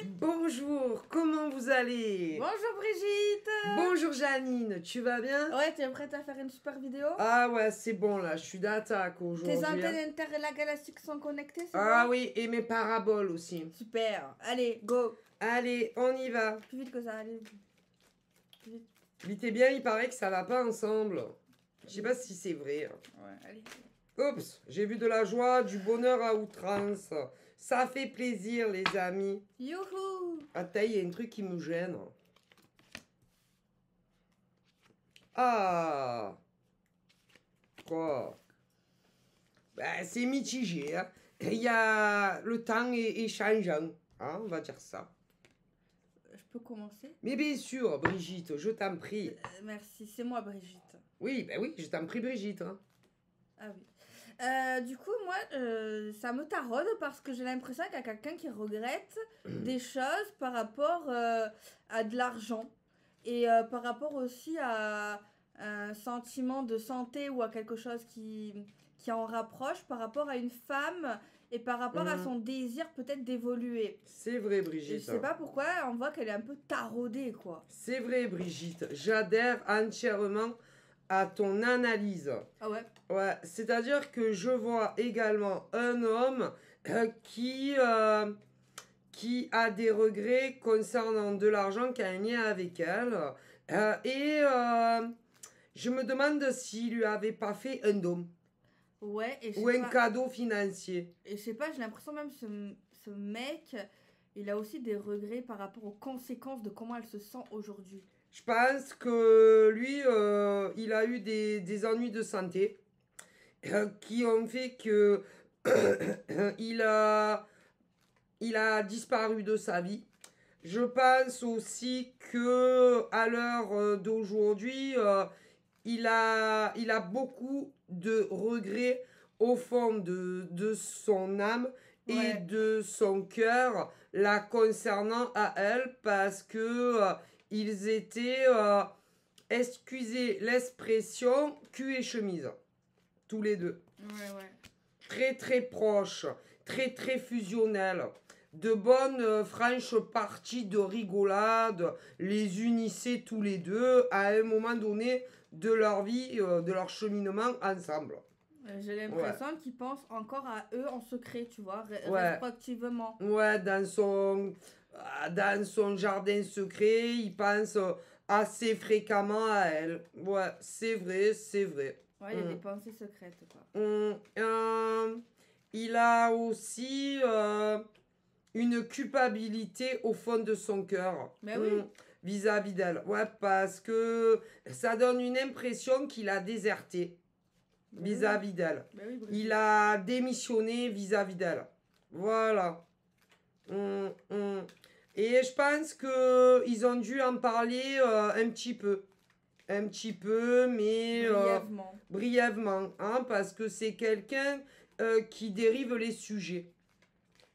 Bonjour, comment vous allez? Bonjour Brigitte. Bonjour Janine, tu vas bien? Ouais, tu es prête à faire une super vidéo? Ah ouais, c'est bon là, je suis d'attaque aujourd'hui. Tes antennes intergalactiques sont connectées, c'est Ah bon? oui, et mes paraboles aussi. Super, allez, go. Allez, on y va. Plus vite que ça, allez. Plus vite. Vite et bien, il paraît que ça va pas ensemble. Je sais pas si c'est vrai. Ouais, allez. Oups, j'ai vu de la joie, du bonheur à outrance. Ça fait plaisir les amis. Youhou. Attends, il y a un truc qui me gêne. Ah. Quoi? Ben, c'est mitigé. Hein. Il y a... Le temps est changeant. Hein, on va dire ça. Je peux commencer? Mais bien sûr, Brigitte, je t'en prie. Merci, c'est moi Brigitte. Oui, ben oui, je t'en prie, Brigitte. Hein. Ah oui. Du coup, moi, ça me taraude parce que j'ai l'impression qu'il y a quelqu'un qui regrette des choses par rapport à de l'argent et par rapport aussi à un sentiment de santé ou à quelque chose qui en rapproche par rapport à une femme et par rapport à son désir peut-être d'évoluer. C'est vrai, Et Brigitte. je sais pas pourquoi, on voit qu'elle est un peu taraudée, quoi. C'est vrai, Brigitte. J'adhère entièrement à ton analyse. Ah ouais? Ouais, c'est-à-dire que je vois également un homme qui a des regrets concernant de l'argent qui a un lien avec elle. Je me demande s'il lui avait pas fait un don Ouais, et je ou sais un pas. cadeau financier. Et je sais pas, j'ai l'impression même ce mec, il a aussi des regrets par rapport aux conséquences de comment elle se sent aujourd'hui. Je pense que lui, il a eu des ennuis de santé qui ont fait que il a disparu de sa vie. Je pense aussi que à l'heure d'aujourd'hui, il a beaucoup de regrets au fond de son âme et de son cœur la concernant à elle parce que ils étaient, excusez l'expression, cul et chemise. Tous les deux. Ouais. Très très proches, très très fusionnels. De bonnes franches parties de rigolade les unissaient tous les deux à un moment donné de leur vie, de leur cheminement ensemble. J'ai l'impression qu'il pense encore à eux en secret, tu vois, Ouais. rétroactivement. Ouais, dans son jardin secret, il pense assez fréquemment à elle. Ouais, c'est vrai, c'est vrai. Ouais, il y a des pensées secrètes, quoi. Il a aussi une culpabilité au fond de son cœur. Mais oui. Vis-à-vis d'elle. Ouais, parce que ça donne une impression qu'il a déserté vis-à-vis d'elle. Oui, il a démissionné vis-à-vis d'elle. Voilà. Et je pense qu'ils ont dû en parler un petit peu. Un petit peu, mais brièvement. Hein, parce que c'est quelqu'un qui dérive les sujets.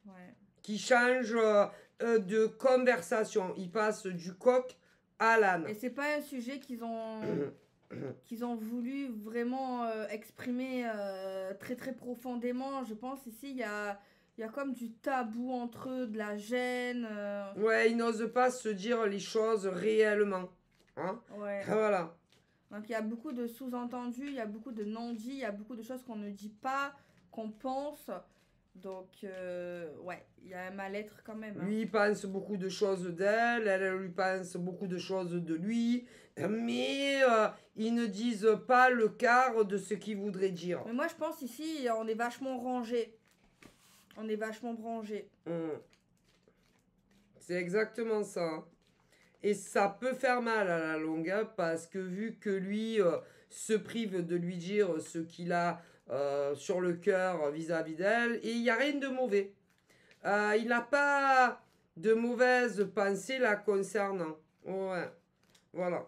Ouais. Qui change de conversation. Il passe du coq à l'âne. Et c'est pas un sujet qu'ils ont voulu vraiment exprimer très très profondément. Je pense ici il y a comme du tabou entre eux, de la gêne. Ouais, ils n'osent pas se dire les choses réellement. Hein? Ouais. Voilà. Donc il y a beaucoup de sous-entendus, il y a beaucoup de non-dits, il y a beaucoup de choses qu'on ne dit pas, qu'on pense. Donc, ouais, il y a un mal-être quand même. Hein. Lui, il pense beaucoup de choses d'elle, elle lui pense beaucoup de choses de lui, mais ils ne disent pas le quart de ce qu'ils voudraient dire. Mais moi, je pense ici, on est vachement rangé. On est vachement branché. C'est exactement ça. Et ça peut faire mal à la longue, hein, parce que vu que lui se prive de lui dire ce qu'il a sur le cœur vis-à-vis d'elle, et il n'y a rien de mauvais. Il n'a pas de mauvaises pensées la concernant. Ouais, voilà.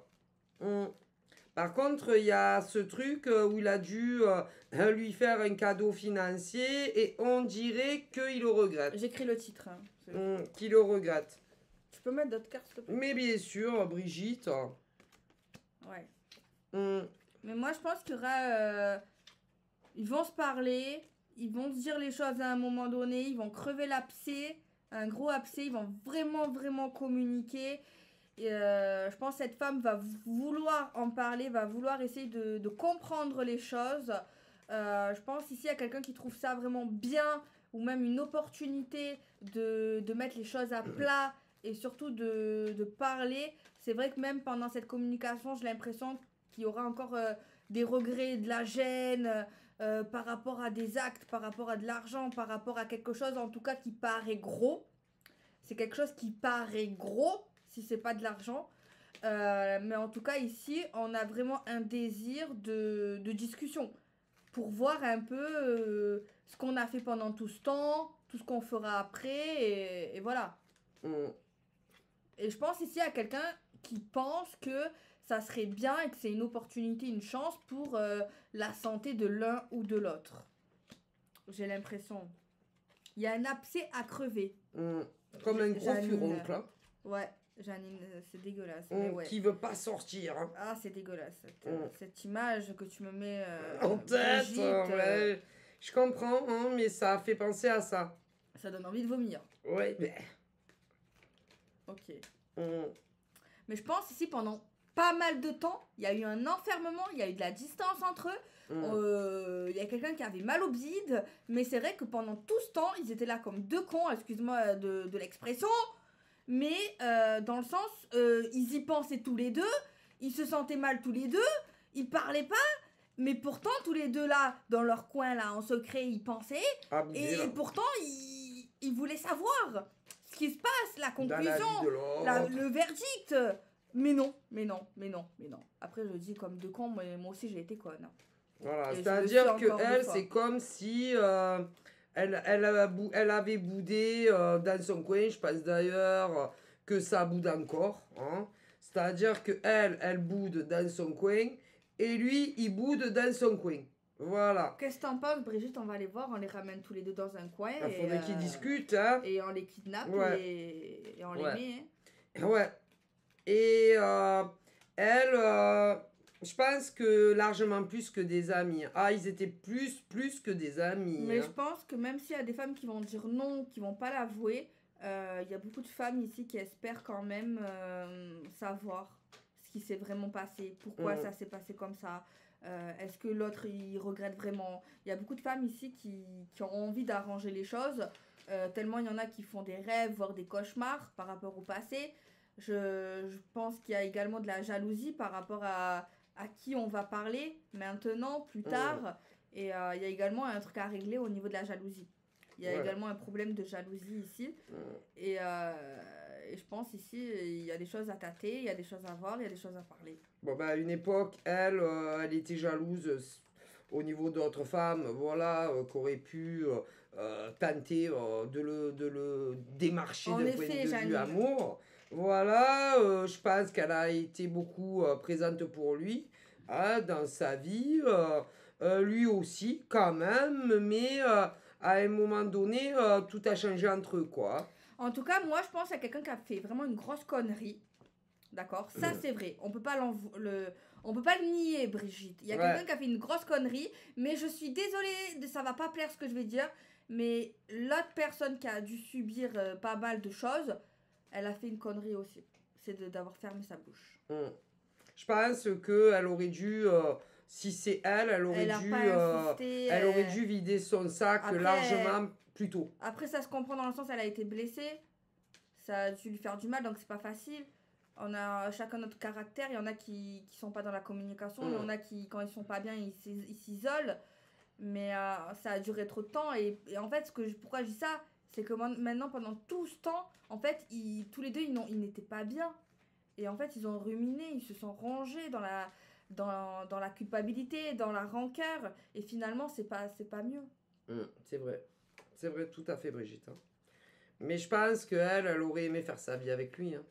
Par contre, il y a ce truc où il a dû lui faire un cadeau financier et on dirait qu'il le regrette. J'écris le titre. Hein. Qu'il le regrette. Tu peux mettre d'autres cartes, s'il te plaît? Mais bien sûr, Brigitte. Ouais. Mais moi, je pense qu'il y aura... ils vont se parler, ils vont se dire les choses à un moment donné, ils vont crever l'abcès, Un gros abcès, ils vont vraiment communiquer. Et je pense que cette femme va vouloir en parler, va vouloir essayer de comprendre les choses. Je pense ici à quelqu'un qui trouve ça vraiment bien, ou même une opportunité de mettre les choses à plat et surtout de parler. C'est vrai que même pendant cette communication, j'ai l'impression qu'il y aura encore des regrets, de la gêne par rapport à des actes, par rapport à de l'argent, par rapport à quelque chose en tout cas qui paraît gros. C'est quelque chose qui paraît gros si c'est pas de l'argent. Mais en tout cas ici, on a vraiment un désir de discussion pour voir un peu ce qu'on a fait pendant tout ce temps, tout ce qu'on fera après, et voilà. Et je pense ici à quelqu'un qui pense que ça serait bien et que c'est une opportunité, une chance pour la santé de l'un ou de l'autre. J'ai l'impression. Il y a un abcès à crever. Comme un gros furoncle. Hein. Ouais, Janine, c'est dégueulasse. Mais ouais. Qui veut pas sortir. Hein. Ah, c'est dégueulasse. Cette image que tu me mets en tête. Ouais. Je comprends, hein, mais ça a fait penser à ça. Ça donne envie de vomir. Ouais, mais... Ok. Mais je pense ici, pendant pas mal de temps, il y a eu un enfermement, il y a eu de la distance entre eux. Il y a quelqu'un qui avait mal au bide, mais c'est vrai que pendant tout ce temps, ils étaient là comme deux cons, excuse-moi de l'expression, mais dans le sens, ils y pensaient tous les deux, ils se sentaient mal tous les deux, ils parlaient pas, mais pourtant tous les deux là, dans leur coin là, en secret, ils pensaient, et pourtant ils voulaient savoir ce qui se passe, la conclusion, le verdict. Mais non. Après, je dis comme deux cons, mais moi aussi j'ai été conne. Voilà, c'est-à-dire que elle, c'est comme si elle avait boudé dans son coin. Je pense d'ailleurs que ça boude encore. Hein. C'est-à-dire que elle boude dans son coin et lui, il boude dans son coin. Voilà. Qu'est-ce que t'en penses, Brigitte? On va les voir, on les ramène tous les deux dans un coin. Il faudrait qu'ils discutent. Hein. Et on les kidnappe et on les met. Hein. Ouais. Et elle, je pense que largement plus que des amis. Ah, ils étaient plus que des amis. Mais je pense que même s'il y a des femmes qui vont dire non, qui vont pas l'avouer, il y a beaucoup de femmes ici qui espèrent quand même savoir ce qui s'est vraiment passé, pourquoi ça s'est passé comme ça. Est-ce que l'autre il regrette vraiment? Il y a beaucoup de femmes ici qui ont envie d'arranger les choses, tellement il y en a qui font des rêves, voire des cauchemars par rapport au passé. Je pense qu'il y a également de la jalousie par rapport à qui on va parler maintenant, plus tard. Et il y a également un truc à régler au niveau de la jalousie. Il y a également un problème de jalousie ici. Et je pense ici, il y a des choses à tâter, il y a des choses à voir, il y a des choses à parler. Bon, bah, à une époque, elle était jalouse au niveau d'autres femmes, voilà, qui auraient pu tenter de le démarcher d'un point de vue amour. Voilà, je pense qu'elle a été beaucoup présente pour lui dans sa vie. Lui aussi, quand même, mais à un moment donné, tout a changé entre eux, quoi. En tout cas, moi, je pense à quelqu'un qui a fait vraiment une grosse connerie. D'accord? Ça, c'est vrai. On peut pas le nier, Brigitte. Il y a quelqu'un qui a fait une grosse connerie, mais je suis désolée, ça va pas plaire ce que je vais dire, mais l'autre personne qui a dû subir pas mal de choses, elle a fait une connerie aussi. C'est d'avoir fermé sa bouche. Je pense qu'elle aurait dû, si c'est elle aurait dû vider son sac largement plus tôt. Après, ça se comprend dans le sens, elle a été blessée. Ça a dû lui faire du mal, donc c'est pas facile. On a chacun notre caractère. Il y en a qui sont pas dans la communication. Il y en a qui, quand ils sont pas bien, ils s'isolent. Mais ça a duré trop de temps. Et en fait, pourquoi je dis ça, c'est que maintenant, pendant tout ce temps, en fait, tous les deux, ils n'étaient pas bien. Et en fait, ils ont ruminé, ils se sont rangés dans la culpabilité, dans la rancœur. Et finalement, c'est pas mieux. C'est vrai. C'est vrai, tout à fait, Brigitte. Hein. Mais je pense qu'elle aurait aimé faire sa vie avec lui. Hein.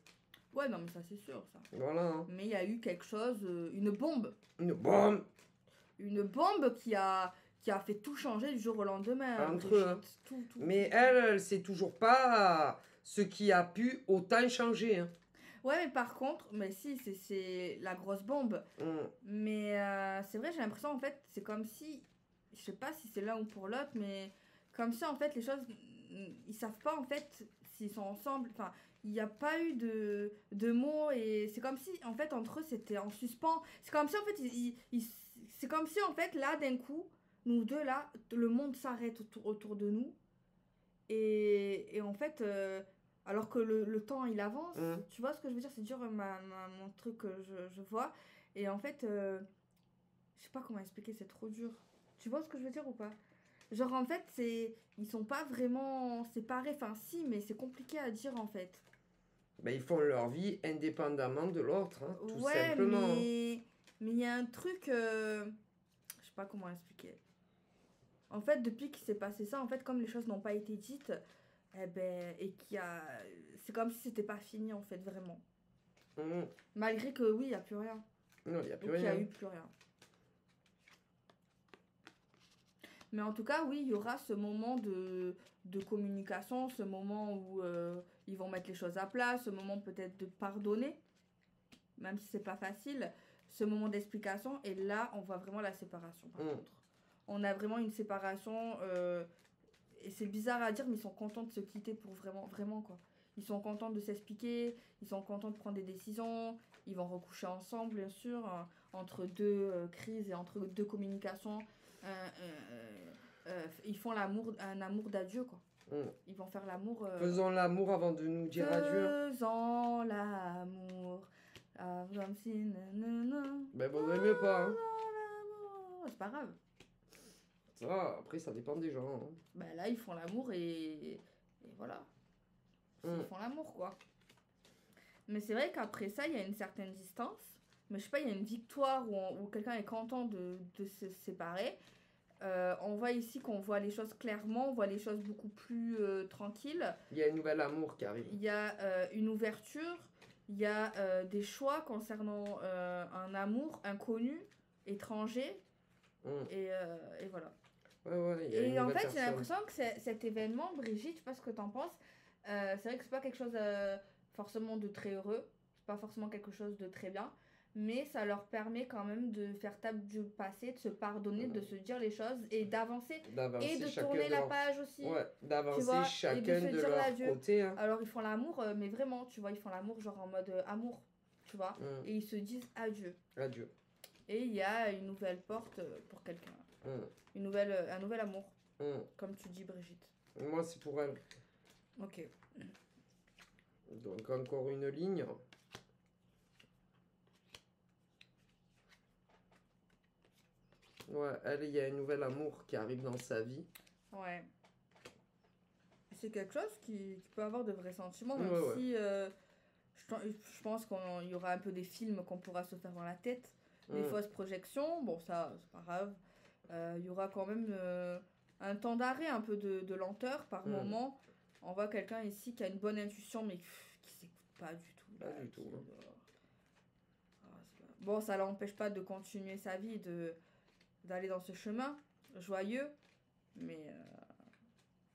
Ouais, non, mais ça, c'est sûr, ça. Voilà. Hein. Mais il y a eu quelque chose, une bombe. Une bombe. Une bombe qui a fait tout changer du jour au lendemain. Entre eux. Hein. Tout. Mais elle sait toujours pas ce qui a pu autant changer. Hein. Ouais, mais par contre, si, c'est la grosse bombe. Mais c'est vrai, j'ai l'impression, en fait, c'est comme si, je sais pas si c'est l'un ou pour l'autre, mais comme ça, en fait, les choses, ils savent pas, en fait, s'ils sont ensemble. Enfin, il n'y a pas eu de mots et c'est comme si, en fait, entre eux, c'était en suspens. C'est comme si, en fait, c'est comme si, en fait, là, d'un coup, nous deux, là, le monde s'arrête autour de nous. Et en fait, alors que le temps, il avance, tu vois ce que je veux dire? C'est dur, mon truc que je vois. Et en fait, je sais pas comment expliquer, c'est trop dur. Tu vois ce que je veux dire ou pas? Genre, en fait, ils sont pas vraiment séparés. Enfin, si, mais c'est compliqué à dire, en fait. Ben, ils font leur vie indépendamment de l'autre, hein, tout Ouais, simplement. mais il y a un truc... je sais pas comment expliquer. En fait, depuis qu'il s'est passé ça, en fait, comme les choses n'ont pas été dites, eh ben, et qu'il y a... C'est comme si c'était pas fini, en fait, vraiment. Malgré que, oui, il n'y a plus rien. Non, il n'y a plus Donc, il n'y a rien. eu plus rien. Mais en tout cas, oui, il y aura ce moment de communication, ce moment où ils vont mettre les choses à plat, ce moment peut-être de pardonner, même si c'est pas facile, ce moment d'explication. Et là, on voit vraiment la séparation, par contre. On a vraiment une séparation, et c'est bizarre à dire, mais ils sont contents de se quitter pour vraiment, vraiment, quoi. Ils sont contents de s'expliquer, ils sont contents de prendre des décisions, ils vont recoucher ensemble, bien sûr, entre deux crises et entre deux communications. Ils font un amour d'adieu, quoi. Ils vont faire l'amour. Faisons l'amour avant de nous dire adieu. Faisons l'amour. Comme si. Ben, vaut mieux pas. Hein. C'est pas grave. Ça, après, ça dépend des gens. Hein. Ben là, ils font l'amour et voilà. Ils font l'amour, quoi. Mais c'est vrai qu'après ça, il y a une certaine distance. Mais je sais pas, il y a une victoire où quelqu'un est content de se séparer. On voit ici qu'on voit les choses clairement, on voit les choses beaucoup plus tranquilles. Il y a un nouvel amour qui arrive. Il y a une ouverture, il y a des choix concernant un amour inconnu, étranger. Et voilà. Ouais, et en fait, j'ai l'impression que cet événement, Brigitte, je sais pas ce que t'en penses, c'est vrai que c'est pas quelque chose forcément de très heureux, c'est pas forcément quelque chose de très bien, mais ça leur permet quand même de faire table du passé, de se pardonner, de se dire les choses et d'avancer et de tourner la page aussi. Ouais, d'avancer chacun de leur côté. Hein. Alors ils font l'amour, mais vraiment, tu vois, ils font l'amour genre en mode amour, tu vois, et ils se disent adieu. Adieu. Et il y a une nouvelle porte pour quelqu'un. Un nouvel amour. Comme tu dis, Brigitte. Moi, c'est pour elle. Ok. Donc, encore une ligne. Ouais, elle, il y a un nouvel amour qui arrive dans sa vie. Ouais. C'est quelque chose qui peut avoir de vrais sentiments, même si je pense qu'il y aura un peu des films qu'on pourra se faire dans la tête. Des fausses projections, bon, ça, c'est pas grave. Il y aura quand même un temps d'arrêt, un peu de lenteur par moment. On voit quelqu'un ici qui a une bonne intuition, mais qui s'écoute pas du tout. Pas du tout. Bon, ça l'empêche pas de continuer sa vie, d'aller dans ce chemin joyeux, mais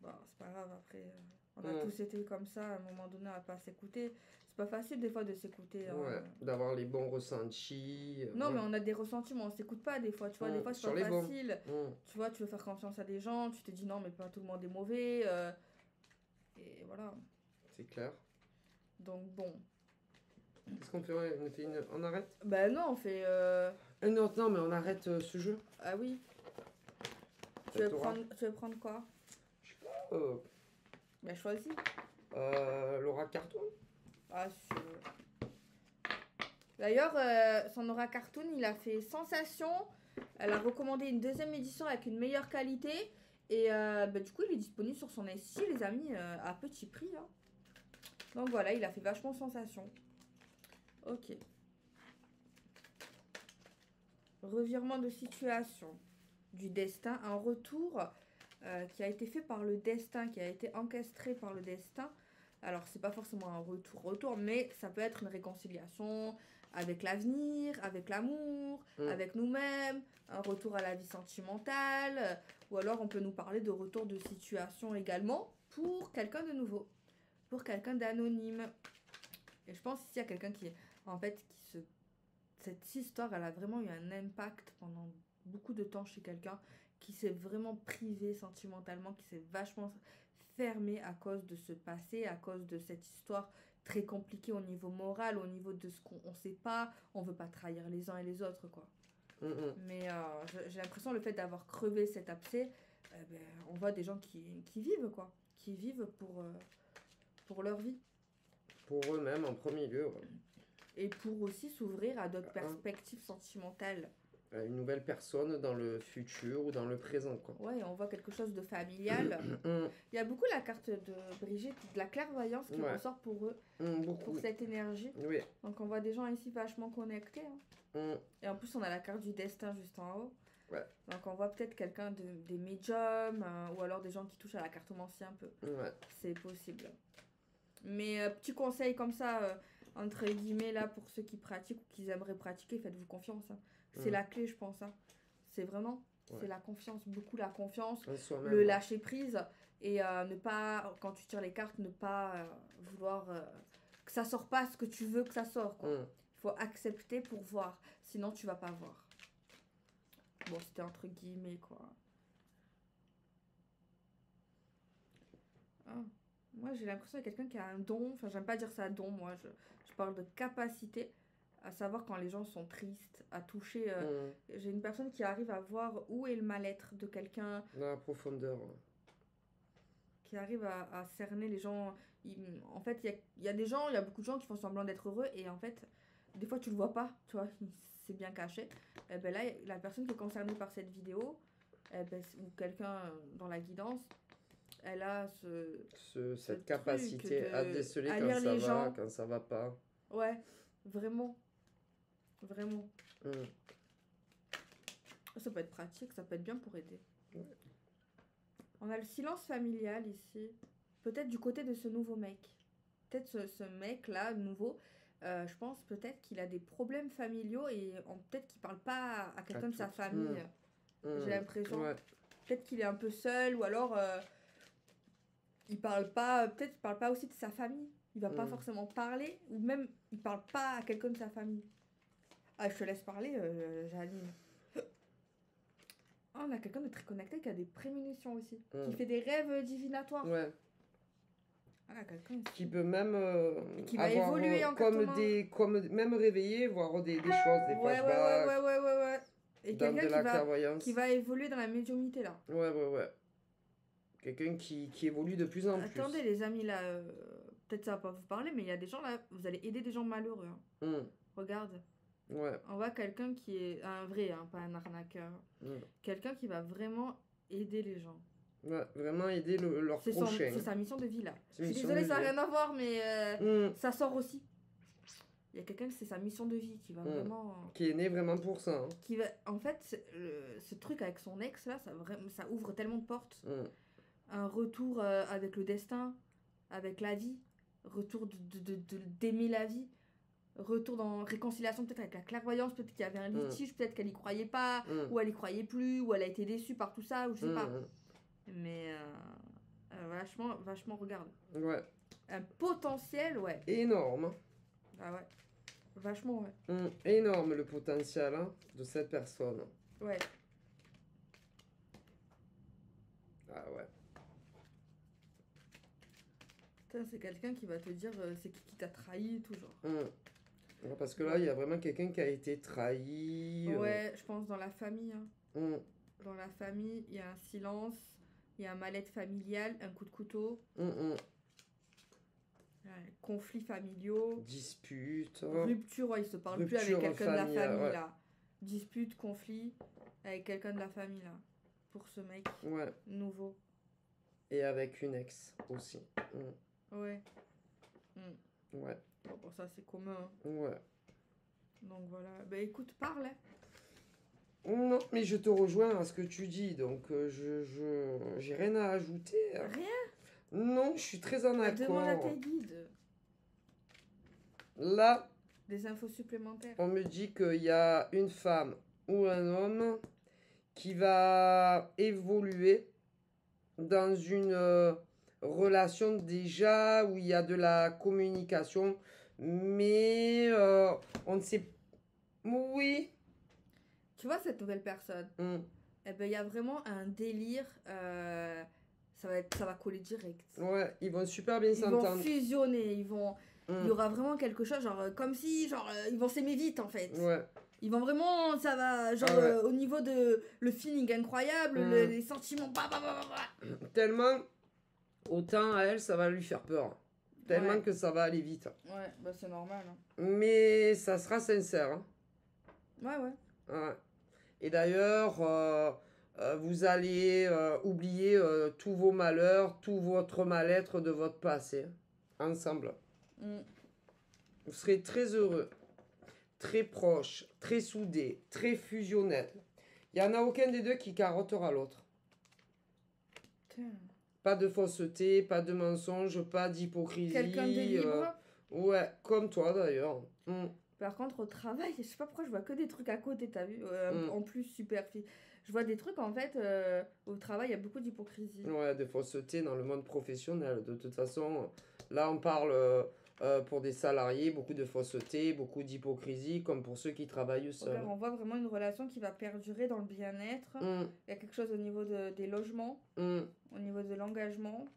bon, c'est pas grave. Après, on a tous été comme ça à un moment donné à pas s'écouter. C'est pas facile des fois de s'écouter. Ouais, d'avoir les bons ressentis. Non, mais on a des ressentis, mais on s'écoute pas des fois. Tu vois, des fois c'est pas facile. Tu vois, tu veux faire confiance à des gens, tu te dis non, mais pas tout le monde est mauvais. Et voilà. C'est clair. Donc bon. Qu'est-ce qu'on fait? On arrête? Ben non, on fait. Non, mais on arrête ce jeu. Ah oui. Tu veux prendre quoi? Je sais pas. Ben choisis. Laura Cartoon. Ah, d'ailleurs, son Aura Cartoon, il a fait sensation. Elle a recommandé une deuxième édition avec une meilleure qualité. Et du coup, il est disponible sur son SI, les amis, à petit prix. Hein. Donc voilà, il a fait vachement sensation. Ok. Revirement de situation du destin. Un retour qui a été fait par le destin, qui a été encastré par le destin. Alors, c'est pas forcément un retour, mais ça peut être une réconciliation avec l'avenir, avec l'amour, avec nous-mêmes, un retour à la vie sentimentale, ou alors on peut nous parler de retour de situation également pour quelqu'un de nouveau, pour quelqu'un d'anonyme. Et je pense ici à quelqu'un qui, en fait, cette histoire, elle a vraiment eu un impact pendant beaucoup de temps chez quelqu'un qui s'est vraiment privé sentimentalement, qui s'est vachement fermé à cause de ce passé, à cause de cette histoire très compliquée au niveau moral, au niveau de ce qu'on ne sait pas. On veut pas trahir les uns et les autres, quoi. Mais j'ai l'impression le fait d'avoir crevé cet abcès, ben, on voit des gens qui vivent, quoi. Qui vivent pour leur vie. Pour eux-mêmes en premier lieu. Ouais. Et pour aussi s'ouvrir à d'autres perspectives sentimentales. Une nouvelle personne dans le futur ou dans le présent, quoi. Ouais, on voit quelque chose de familial. Il y a beaucoup la carte de Brigitte, de la clairvoyance qui ressort pour eux, pour cette énergie. Oui. Donc on voit des gens ici vachement connectés. Hein. Et en plus on a la carte du destin juste en haut. Ouais. Donc on voit peut-être quelqu'un des médiums ou alors des gens qui touchent à la cartomancie un peu. Ouais. C'est possible. Mais petit conseil comme ça, entre guillemets, là, pour ceux qui pratiquent ou qui aimeraient pratiquer, faites-vous confiance. Hein. C'est la clé, je pense. Hein. C'est vraiment, c'est la confiance, beaucoup la confiance, le lâcher prise et ne pas, quand tu tires les cartes, ne pas vouloir que ça sort pas ce que tu veux que ça sorte. Il faut accepter pour voir, sinon tu vas pas voir. Bon, c'était entre guillemets, quoi. Ah. Moi, j'ai l'impression qu'il y a quelqu'un qui a un don, enfin, j'aime pas dire ça don, moi, je parle de capacité à savoir quand les gens sont tristes, à toucher. J'ai une personne qui arrive à voir où est le mal-être de quelqu'un. Dans la profondeur. Qui arrive à cerner les gens. En fait, il y a des gens, il y a beaucoup de gens qui font semblant d'être heureux et en fait, des fois, tu le vois pas, tu vois, c'est bien caché. Et ben là, la personne qui est concernée par cette vidéo, ou quelqu'un dans la guidance, elle a cette capacité à déceler quand ça va, quand ça va pas. Ouais, vraiment. Vraiment. Ça peut être pratique, ça peut être bien pour aider. Ouais. On a le silence familial ici. Peut-être du côté de ce nouveau mec. Peut-être ce mec-là, nouveau, je pense peut-être qu'il a des problèmes familiaux et peut-être qu'il parle pas à quelqu'un de sa famille. J'ai l'impression. Ouais. Peut-être qu'il est un peu seul ou alors il parle pas, peut-être qu'il parle pas aussi de sa famille. Il va pas forcément parler ou même il parle pas à quelqu'un de sa famille. Ah, je te laisse parler, Janine. Oh, on a quelqu'un de très connecté qui a des prémonitions aussi. Qui fait des rêves divinatoires. Ouais. Ah, quelqu'un qui peut même qui va évoluer en comme même réveiller, voir des choses, des flashbacks. Ouais. Et quelqu'un qui va évoluer dans la médiumnité là. Ouais. Quelqu'un qui évolue de plus en plus. Attendez les amis là, peut-être ça va pas vous parler, mais il y a des gens là, vous allez aider des gens malheureux. Hein. Regarde. Ouais. On voit quelqu'un qui est un vrai, hein, pas un arnaqueur. Quelqu'un qui va vraiment aider les gens. Ouais, vraiment aider leur prochain. C'est sa mission de vie là. Je suis désolée, ça n'a rien à voir, mais ça sort aussi. Il y a quelqu'un, c'est sa mission de vie qui va vraiment. Qui est né vraiment pour ça. Hein. Qui va... En fait, ce truc avec son ex là, ça ouvre tellement de portes. Un retour avec le destin, avec la vie, retour d'aimer la vie. Retour dans réconciliation peut-être avec la clairvoyance, peut-être qu'il y avait un litige, peut-être qu'elle y croyait pas, ou elle y croyait plus, ou elle a été déçue par tout ça, ou je sais pas. Mais vachement regarde. Ouais. Un potentiel, ouais. Énorme. Ah ouais. Vachement, ouais. Énorme le potentiel hein, de cette personne. Ouais. Ah ouais. Putain, c'est quelqu'un qui va te dire c'est qui t'a trahi, tout genre. Parce que là, il y a vraiment quelqu'un qui a été trahi. Ouais, je pense dans la famille. Hein. Dans la famille, il y a un silence, il y a un mal-être familial, un coup de couteau. Conflits familiaux. Dispute. Rupture, ouais, il se parle plus avec quelqu'un de la famille, là. Dispute, conflit avec quelqu'un de la famille, là. Pour ce mec nouveau. Et avec une ex aussi. Ouais. Ouais. Bon, ça c'est commun. Ouais. Donc voilà. Bah écoute, parle. Non, mais je te rejoins à ce que tu dis, donc j'ai rien à ajouter. Rien? Non, je suis très en accord. Demande à tes guides. Là, des infos supplémentaires. On me dit qu'il y a une femme ou un homme qui va évoluer dans une relation déjà où il y a de la communication, mais on ne sait... Oui. Tu vois cette nouvelle personne, eh ben, il y a vraiment un délire ça va coller direct. Ouais, ils vont super bien Ils vont s'entendre. fusionner, il y aura vraiment quelque chose, genre comme si, genre, ils vont s'aimer vite en fait. Ouais. Ils vont vraiment, ça va, genre, au niveau de le feeling incroyable, les sentiments, Tellement, autant à elle, ça va lui faire peur. Tellement que ça va aller vite. Ouais, bah c'est normal. Hein. Mais ça sera sincère. Hein. Ouais. Ouais. Et d'ailleurs, vous allez oublier tous vos malheurs, tout votre mal-être de votre passé. Ensemble. Vous serez très heureux, très proches, très soudés, très fusionnels. Il n'y en a aucun des deux qui carottera l'autre. Pas de fausseté, pas de mensonge, pas d'hypocrisie. Quelqu'un de libre. Ouais, comme toi d'ailleurs. Par contre, au travail, je sais pas pourquoi je vois que des trucs à côté, t'as vu en plus, super. Je vois des trucs, en fait, au travail, il y a beaucoup d'hypocrisie. Ouais, de fausseté dans le monde professionnel. De toute façon, là, on parle pour des salariés, beaucoup de fausseté, beaucoup d'hypocrisie, comme pour ceux qui travaillent seuls. On voit vraiment une relation qui va perdurer dans le bien-être. Il y a quelque chose au niveau des logements, au niveau de l'engagement.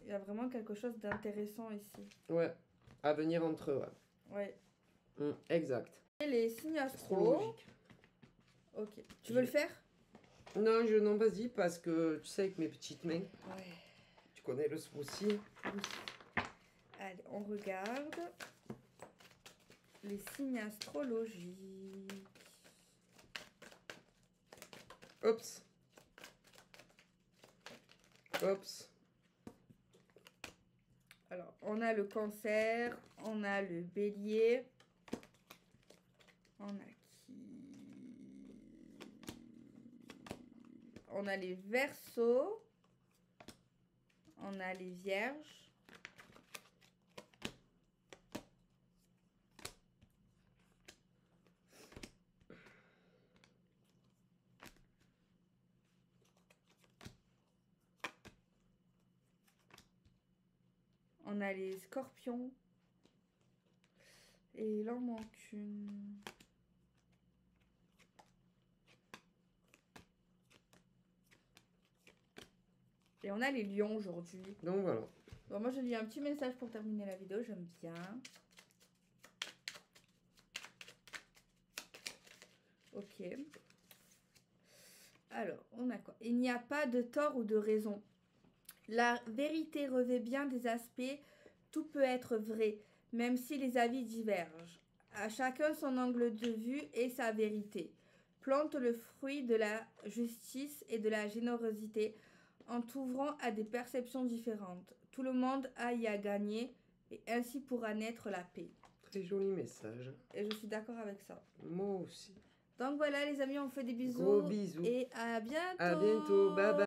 Il y a vraiment quelque chose d'intéressant ici. Ouais, à venir entre eux. Ouais. Exact. Et les signes astro. Ok. Tu veux le faire? Non, non, vas-y, parce que tu sais, avec mes petites mains, tu connais le souci. Oui. Allez, on regarde les signes astrologiques. Oups. Alors, on a le cancer, on a le bélier, on a qui? On a les verseaux, on a les vierges, on a les scorpions, et il en manque une. Et on a les lions aujourd'hui. Donc voilà. Bon, moi je lis un petit message pour terminer la vidéo, j'aime bien. Ok. Alors, on a quoi? Il n'y a pas de tort ou de raison. La vérité revêt bien des aspects, tout peut être vrai, même si les avis divergent. À chacun son angle de vue et sa vérité. Plante le fruit de la justice et de la générosité en t'ouvrant à des perceptions différentes. Tout le monde a y à gagner et ainsi pourra naître la paix. Très joli message. Et je suis d'accord avec ça. Moi aussi. Donc voilà les amis, on fait des bisous. Gros bisous. Et à bientôt. À bientôt. Bye bye.